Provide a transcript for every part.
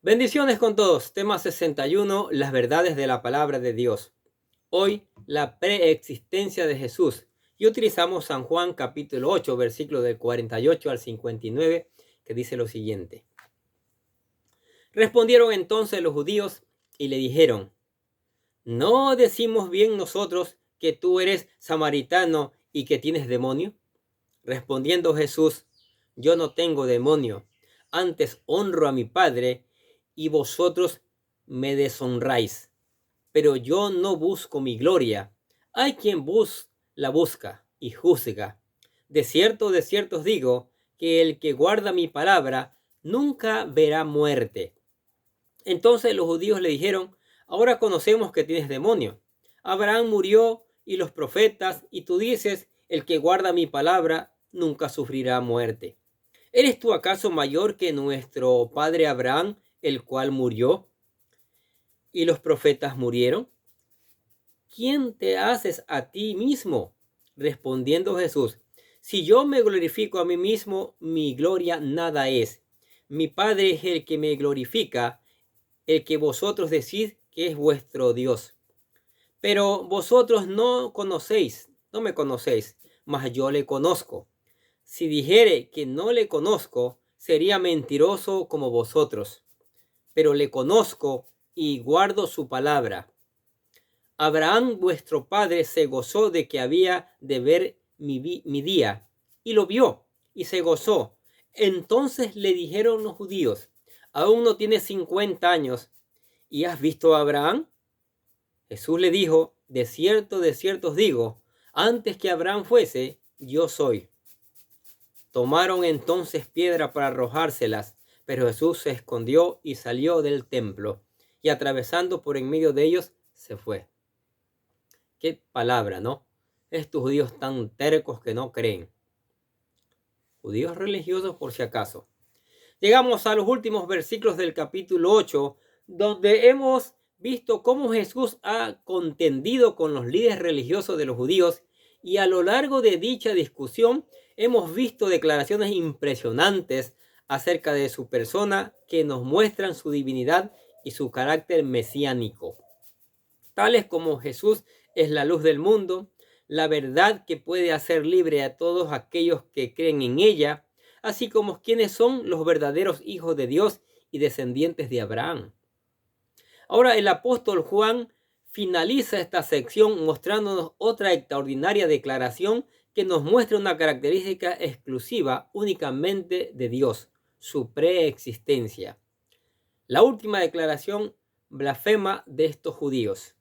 Bendiciones con todos. Tema 61, las verdades de la palabra de Dios. Hoy, la preexistencia de Jesús. Y utilizamos San Juan capítulo 8, versículos del 48 al 59, que dice lo siguiente. Respondieron entonces los judíos y le dijeron, ¿no decimos bien nosotros que tú eres samaritano y que tienes demonio? Respondiendo Jesús, yo no tengo demonio, antes honro a mi Padre y vosotros me deshonráis. Pero yo no busco mi gloria. Hay quien la busca y juzga. De cierto os digo, que el que guarda mi palabra nunca verá muerte. Entonces los judíos le dijeron, ahora conocemos que tienes demonio. Abraham murió y los profetas, y tú dices, el que guarda mi palabra nunca sufrirá muerte. ¿Eres tú acaso mayor que nuestro padre Abraham, el cual murió y los profetas murieron? ¿Quién te haces a ti mismo? Respondiendo Jesús, si yo me glorifico a mí mismo, mi gloria nada es. Mi Padre es el que me glorifica, el que vosotros decís que es vuestro Dios. Pero vosotros no me conocéis, mas yo le conozco. Si dijere que no le conozco, sería mentiroso como vosotros. Pero le conozco y guardo su palabra. Abraham vuestro padre se gozó de que había de ver mi día, y lo vio, y se gozó. Entonces le dijeron los judíos, aún no tienes 50 años, ¿y has visto a Abraham? Jesús le dijo, de cierto os digo, antes que Abraham fuese, yo soy. Tomaron entonces piedra para arrojárselas, pero Jesús se escondió y salió del templo, y atravesando por en medio de ellos, se fue. Qué palabra, ¿no? Estos judíos tan tercos que no creen. Judíos religiosos por si acaso. Llegamos a los últimos versículos del capítulo 8, donde hemos visto cómo Jesús ha contendido con los líderes religiosos de los judíos, y a lo largo de dicha discusión hemos visto declaraciones impresionantes acerca de su persona que nos muestran su divinidad y su carácter mesiánico. Tales como Jesús es la luz del mundo, la verdad que puede hacer libre a todos aquellos que creen en ella, así como quienes son los verdaderos hijos de Dios y descendientes de Abraham. Ahora el apóstol Juan finaliza esta sección mostrándonos otra extraordinaria declaración que nos muestra una característica exclusiva únicamente de Dios, su preexistencia. La última declaración blasfema de estos judíos.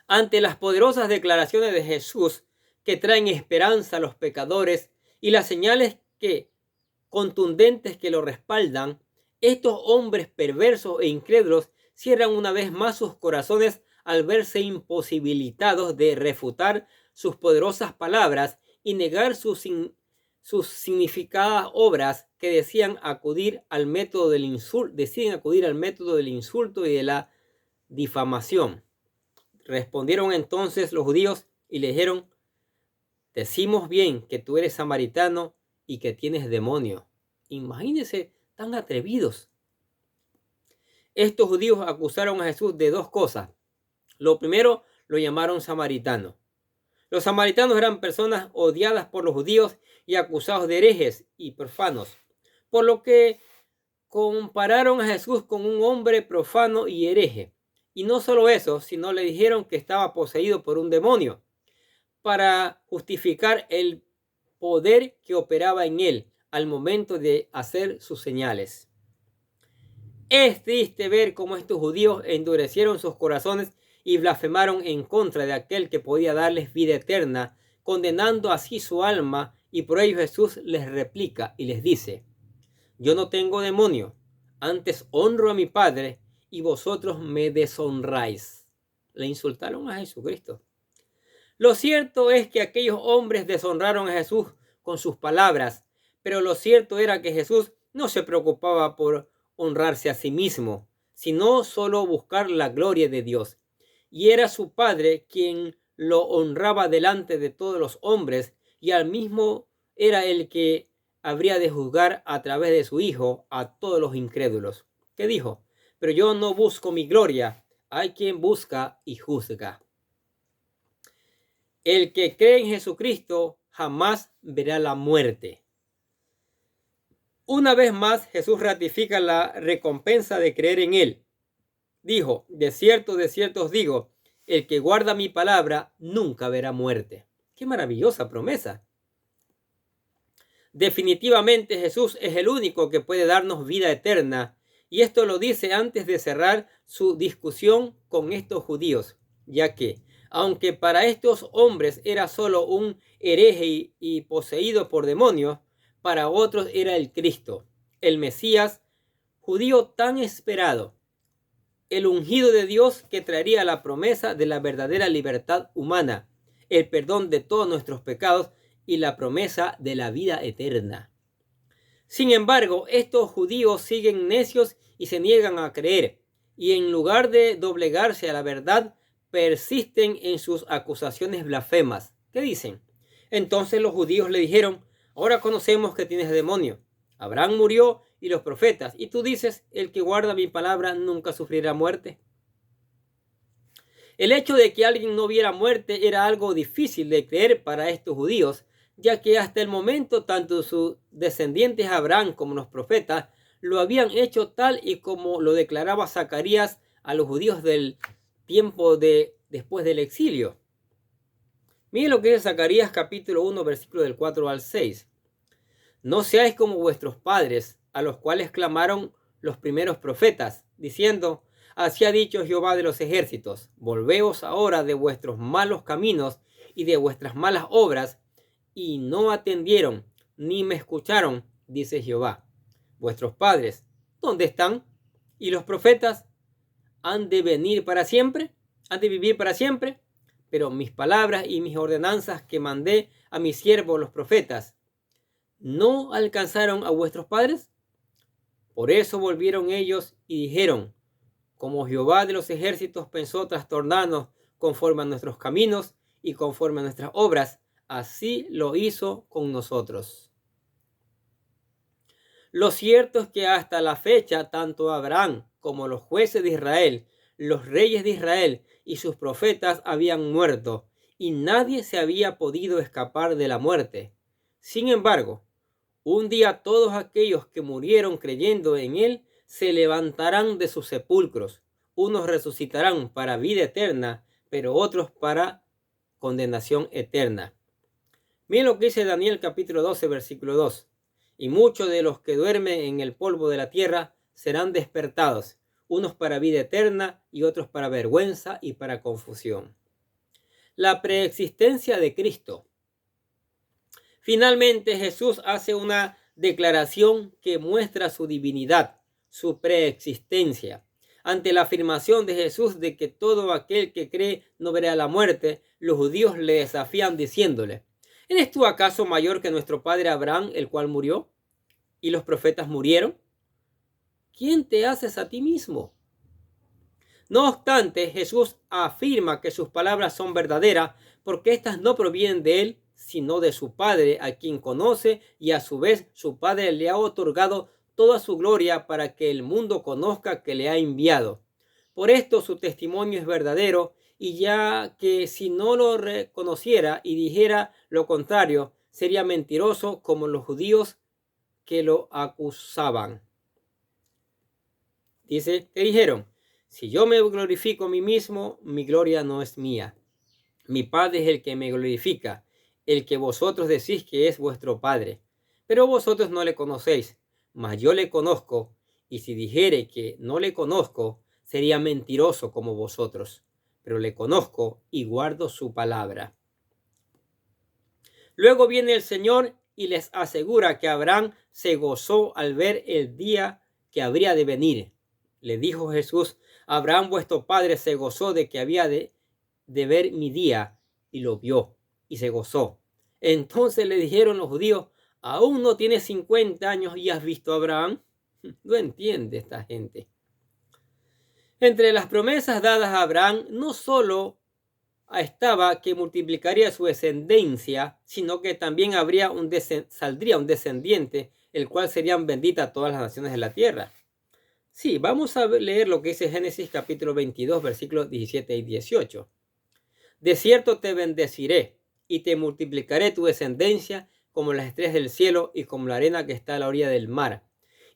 Ante las poderosas declaraciones de Jesús que traen esperanza a los pecadores y las señales contundentes que lo respaldan, estos hombres perversos e incrédulos cierran una vez más sus corazones al verse imposibilitados de refutar sus poderosas palabras y negar sus significadas obras que deciden acudir al método del insulto y de la difamación. Respondieron entonces los judíos y le dijeron, decimos bien que tú eres samaritano y que tienes demonio. Imagínense tan atrevidos. Estos judíos acusaron a Jesús de dos cosas. Lo primero, lo llamaron samaritano. Los samaritanos eran personas odiadas por los judíos y acusados de herejes y profanos, por lo que compararon a Jesús con un hombre profano y hereje. Y no solo eso, sino le dijeron que estaba poseído por un demonio, para justificar el poder que operaba en él al momento de hacer sus señales. Es triste ver cómo estos judíos endurecieron sus corazones y blasfemaron en contra de aquel que podía darles vida eterna, condenando así su alma, y por ello Jesús les replica y les dice, yo no tengo demonio, antes honro a mi Padre y vosotros me deshonráis. Le insultaron a Jesucristo. Lo cierto es que aquellos hombres deshonraron a Jesús con sus palabras, pero lo cierto era que Jesús no se preocupaba por honrarse a sí mismo, sino solo buscar la gloria de Dios. Y era su Padre quien lo honraba delante de todos los hombres, y al mismo era el que habría de juzgar a través de su Hijo a todos los incrédulos. ¿Qué dijo? Pero yo no busco mi gloria, hay quien busca y juzga. El que cree en Jesucristo jamás verá la muerte. Una vez más, Jesús ratifica la recompensa de creer en Él. Dijo, de cierto os digo, el que guarda mi palabra nunca verá muerte. ¡Qué maravillosa promesa! Definitivamente Jesús es el único que puede darnos vida eterna, y esto lo dice antes de cerrar su discusión con estos judíos, ya que, aunque para estos hombres era solo un hereje y poseído por demonios, para otros era el Cristo, el Mesías judío tan esperado, el ungido de Dios que traería la promesa de la verdadera libertad humana, el perdón de todos nuestros pecados y la promesa de la vida eterna. Sin embargo, estos judíos siguen necios y se niegan a creer, y en lugar de doblegarse a la verdad, persisten en sus acusaciones blasfemas. ¿Qué dicen? Entonces los judíos le dijeron, ahora conocemos que tienes demonio. Abraham murió y los profetas, y tú dices, el que guarda mi palabra nunca sufrirá muerte. El hecho de que alguien no viera muerte era algo difícil de creer para estos judíos, ya que hasta el momento tanto sus descendientes Abraham como los profetas lo habían hecho tal y como lo declaraba Zacarías a los judíos del tiempo después del exilio. Miren lo que dice Zacarías capítulo 1 versículo del 4 al 6. No seáis como vuestros padres, a los cuales clamaron los primeros profetas, diciendo, así ha dicho Jehová de los ejércitos, volveos ahora de vuestros malos caminos y de vuestras malas obras, y no atendieron, ni me escucharon, dice Jehová. Vuestros padres, ¿dónde están? ¿Y los profetas han de venir para siempre? ¿Han de vivir para siempre? Pero mis palabras y mis ordenanzas que mandé a mis siervos los profetas, ¿no alcanzaron a vuestros padres? Por eso volvieron ellos y dijeron, como Jehová de los ejércitos pensó trastornarnos conforme a nuestros caminos y conforme a nuestras obras, así lo hizo con nosotros. Lo cierto es que hasta la fecha, tanto Abraham como los jueces de Israel, los reyes de Israel y sus profetas habían muerto, y nadie se había podido escapar de la muerte. Sin embargo, un día todos aquellos que murieron creyendo en él se levantarán de sus sepulcros. Unos resucitarán para vida eterna, pero otros para condenación eterna. Miren lo que dice Daniel capítulo 12, versículo 2. Y muchos de los que duermen en el polvo de la tierra serán despertados, unos para vida eterna y otros para vergüenza y para confusión. La preexistencia de Cristo. Finalmente Jesús hace una declaración que muestra su divinidad, su preexistencia. Ante la afirmación de Jesús de que todo aquel que cree no verá la muerte, los judíos le desafían diciéndole, ¿eres tú acaso mayor que nuestro padre Abraham, el cual murió? ¿Y los profetas murieron? ¿Quién te haces a ti mismo? No obstante, Jesús afirma que sus palabras son verdaderas porque éstas no provienen de él, sino de su Padre, a quien conoce, y a su vez su Padre le ha otorgado toda su gloria para que el mundo conozca que le ha enviado. Por esto su testimonio es verdadero, y ya que si no lo reconociera y dijera lo contrario, sería mentiroso como los judíos que lo acusaban. Dice, te dijeron, si yo me glorifico a mí mismo, mi gloria no es mía. Mi Padre es el que me glorifica, el que vosotros decís que es vuestro Padre. Pero vosotros no le conocéis, mas yo le conozco, y si dijere que no le conozco, sería mentiroso como vosotros. Pero le conozco y guardo su palabra. Luego viene el Señor y les asegura que Abraham se gozó al ver el día que habría de venir. Le dijo Jesús, Abraham vuestro padre se gozó de que había de ver mi día, y lo vio, y se gozó. Entonces le dijeron los judíos, ¿aún no tienes 50 años y has visto a Abraham? No entiende esta gente. Entre las promesas dadas a Abraham, no solo estaba que multiplicaría su descendencia, sino que también saldría un descendiente, el cual serían benditas todas las naciones de la tierra. Sí, vamos a leer lo que dice Génesis capítulo 22, versículos 17 y 18. De cierto te bendeciré y te multiplicaré tu descendencia como las estrellas del cielo y como la arena que está a la orilla del mar.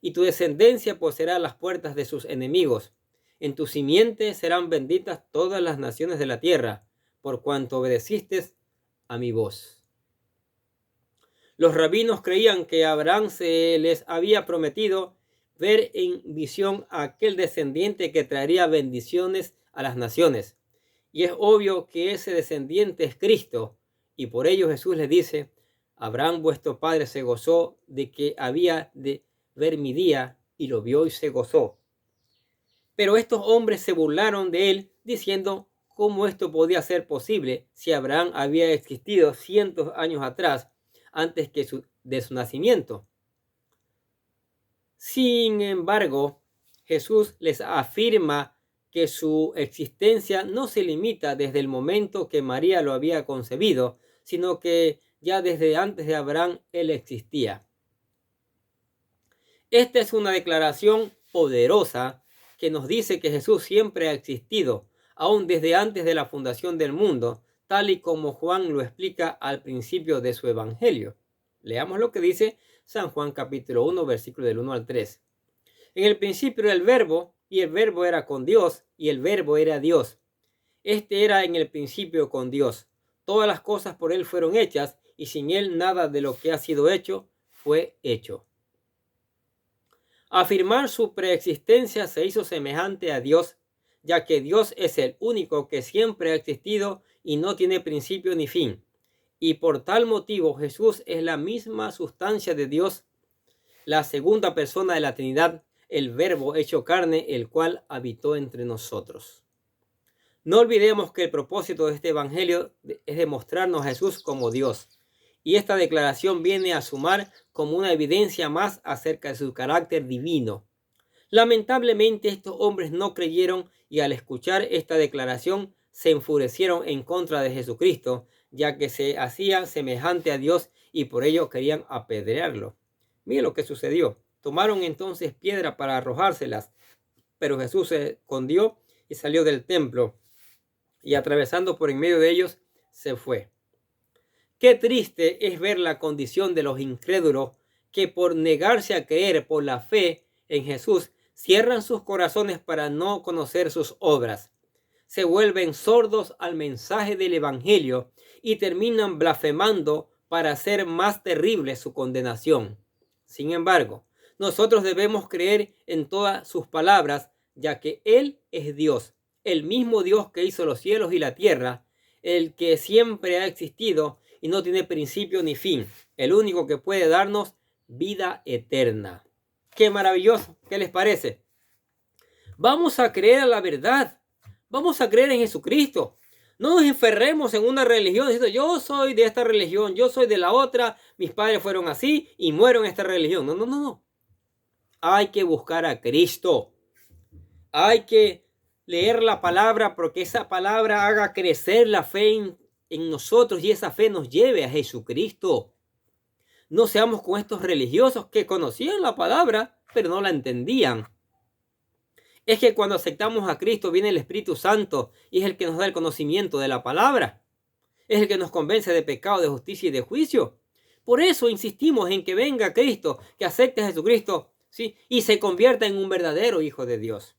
Y tu descendencia poseerá las puertas de sus enemigos. En tu simiente serán benditas todas las naciones de la tierra, por cuanto obedeciste a mi voz. Los rabinos creían que a Abraham se les había prometido ver en visión a aquel descendiente que traería bendiciones a las naciones. Y es obvio que ese descendiente es Cristo. Y por ello Jesús les dice: Abraham vuestro padre se gozó de que había de ver mi día, y lo vio y se gozó. Pero estos hombres se burlaron de él, diciendo: ¿cómo esto podía ser posible si Abraham había existido cientos de años atrás, antes de su nacimiento? Sin embargo, Jesús les afirma que su existencia no se limita desde el momento que María lo había concebido, sino que ya desde antes de Abraham él existía. Esta es una declaración poderosa que nos dice que Jesús siempre ha existido, aún desde antes de la fundación del mundo, tal y como Juan lo explica al principio de su evangelio. Leamos lo que dice San Juan capítulo 1, versículo del 1 al 3. En el principio era el Verbo, y el Verbo era con Dios, y el Verbo era Dios. Este era en el principio con Dios. Todas las cosas por él fueron hechas, y sin él nada de lo que ha sido hecho fue hecho. Afirmar su preexistencia se hizo semejante a Dios, ya que Dios es el único que siempre ha existido y no tiene principio ni fin. Y por tal motivo Jesús es la misma sustancia de Dios, la segunda persona de la Trinidad, el Verbo hecho carne, el cual habitó entre nosotros. No olvidemos que el propósito de este evangelio es demostrarnos a Jesús como Dios. Y esta declaración viene a sumar como una evidencia más acerca de su carácter divino. Lamentablemente estos hombres no creyeron y al escuchar esta declaración se enfurecieron en contra de Jesucristo, ya que se hacía semejante a Dios y por ello querían apedrearlo. Miren lo que sucedió. Tomaron entonces piedra para arrojárselas, pero Jesús se escondió y salió del templo y atravesando por en medio de ellos se fue. Qué triste es ver la condición de los incrédulos que por negarse a creer por la fe en Jesús cierran sus corazones para no conocer sus obras. Se vuelven sordos al mensaje del evangelio y terminan blasfemando para hacer más terrible su condenación. Sin embargo, nosotros debemos creer en todas sus palabras, ya que Él es Dios, el mismo Dios que hizo los cielos y la tierra, el que siempre ha existido y no tiene principio ni fin, el único que puede darnos vida eterna. ¡Qué maravilloso! ¿Qué les parece? Vamos a creer a la verdad, vamos a creer en Jesucristo. No nos enferremos en una religión diciendo: yo soy de esta religión, yo soy de la otra, mis padres fueron así y muero en esta religión. No, no, no, no. Hay que buscar a Cristo. Hay que leer la palabra porque esa palabra haga crecer la fe en nosotros y esa fe nos lleve a Jesucristo. No seamos como estos religiosos que conocían la palabra, pero no la entendían. Es que cuando aceptamos a Cristo viene el Espíritu Santo y es el que nos da el conocimiento de la palabra. Es el que nos convence de pecado, de justicia y de juicio. Por eso insistimos en que venga Cristo, que acepte a Jesucristo, ¿sí? Y se convierta en un verdadero hijo de Dios.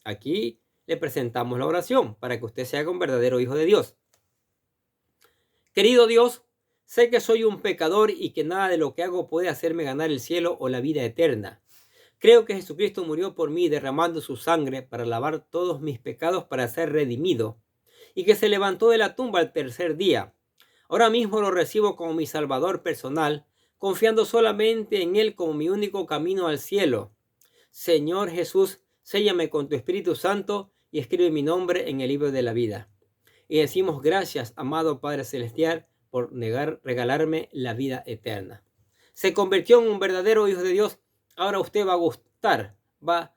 Aquí le presentamos la oración para que usted se haga un verdadero hijo de Dios. Querido Dios, sé que soy un pecador y que nada de lo que hago puede hacerme ganar el cielo o la vida eterna. Creo que Jesucristo murió por mí derramando su sangre para lavar todos mis pecados para ser redimido y que se levantó de la tumba al tercer día. Ahora mismo lo recibo como mi Salvador personal, confiando solamente en Él como mi único camino al cielo. Señor Jesús, séllame con tu Espíritu Santo y escribe mi nombre en el libro de la vida. Y decimos: gracias, amado Padre Celestial, por regalarme la vida eterna. Se convirtió en un verdadero hijo de Dios. Ahora usted va a gustar, va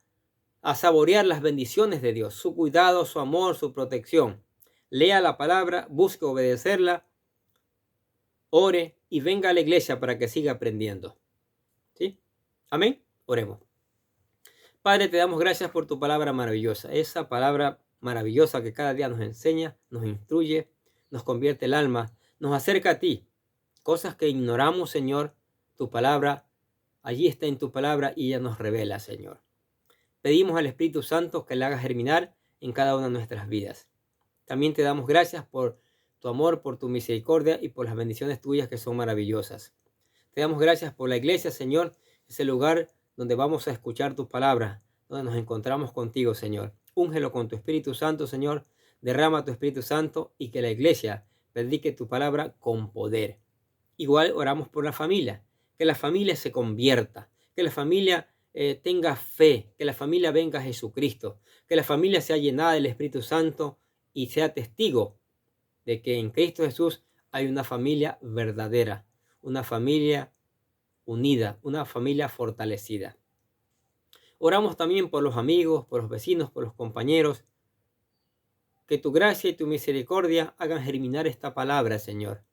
a saborear las bendiciones de Dios, su cuidado, su amor, su protección. lea la palabra, busque obedecerla, ore y venga a la iglesia para que siga aprendiendo. ¿Sí? Amén. Oremos. Padre, te damos gracias por tu palabra maravillosa, esa palabra maravillosa que cada día nos enseña, nos instruye, nos convierte el alma, nos acerca a ti. Cosas que ignoramos, Señor, tu palabra, allí está en tu palabra y ella nos revela, Señor. Pedimos al Espíritu Santo que la haga germinar en cada una de nuestras vidas. También te damos gracias por tu amor, por tu misericordia y por las bendiciones tuyas que son maravillosas. Te damos gracias por la iglesia, Señor, ese lugar donde vamos a escuchar tus palabras, donde nos encontramos contigo, Señor. Úngelo con tu Espíritu Santo, Señor. Derrama tu Espíritu Santo y que la iglesia predique tu palabra con poder. Igual oramos por la familia, que la familia se convierta, que la familia tenga fe, que la familia venga a Jesucristo, que la familia sea llenada del Espíritu Santo y sea testigo de que en Cristo Jesús hay una familia verdadera, una familia unida, una familia fortalecida. Oramos también por los amigos, por los vecinos, por los compañeros. Que tu gracia y tu misericordia hagan germinar esta palabra, Señor.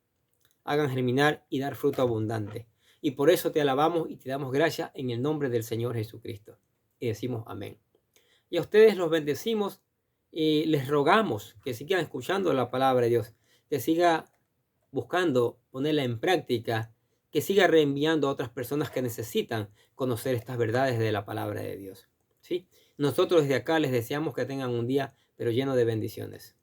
Hagan germinar y dar fruto abundante. Y por eso te alabamos y te damos gracias en el nombre del Señor Jesucristo. Y decimos amén. Y a ustedes los bendecimos y les rogamos que sigan escuchando la palabra de Dios, que siga buscando ponerla en práctica, que siga reenviando a otras personas que necesitan conocer estas verdades de la palabra de Dios. ¿Sí? Nosotros desde acá les deseamos que tengan un día pero lleno de bendiciones.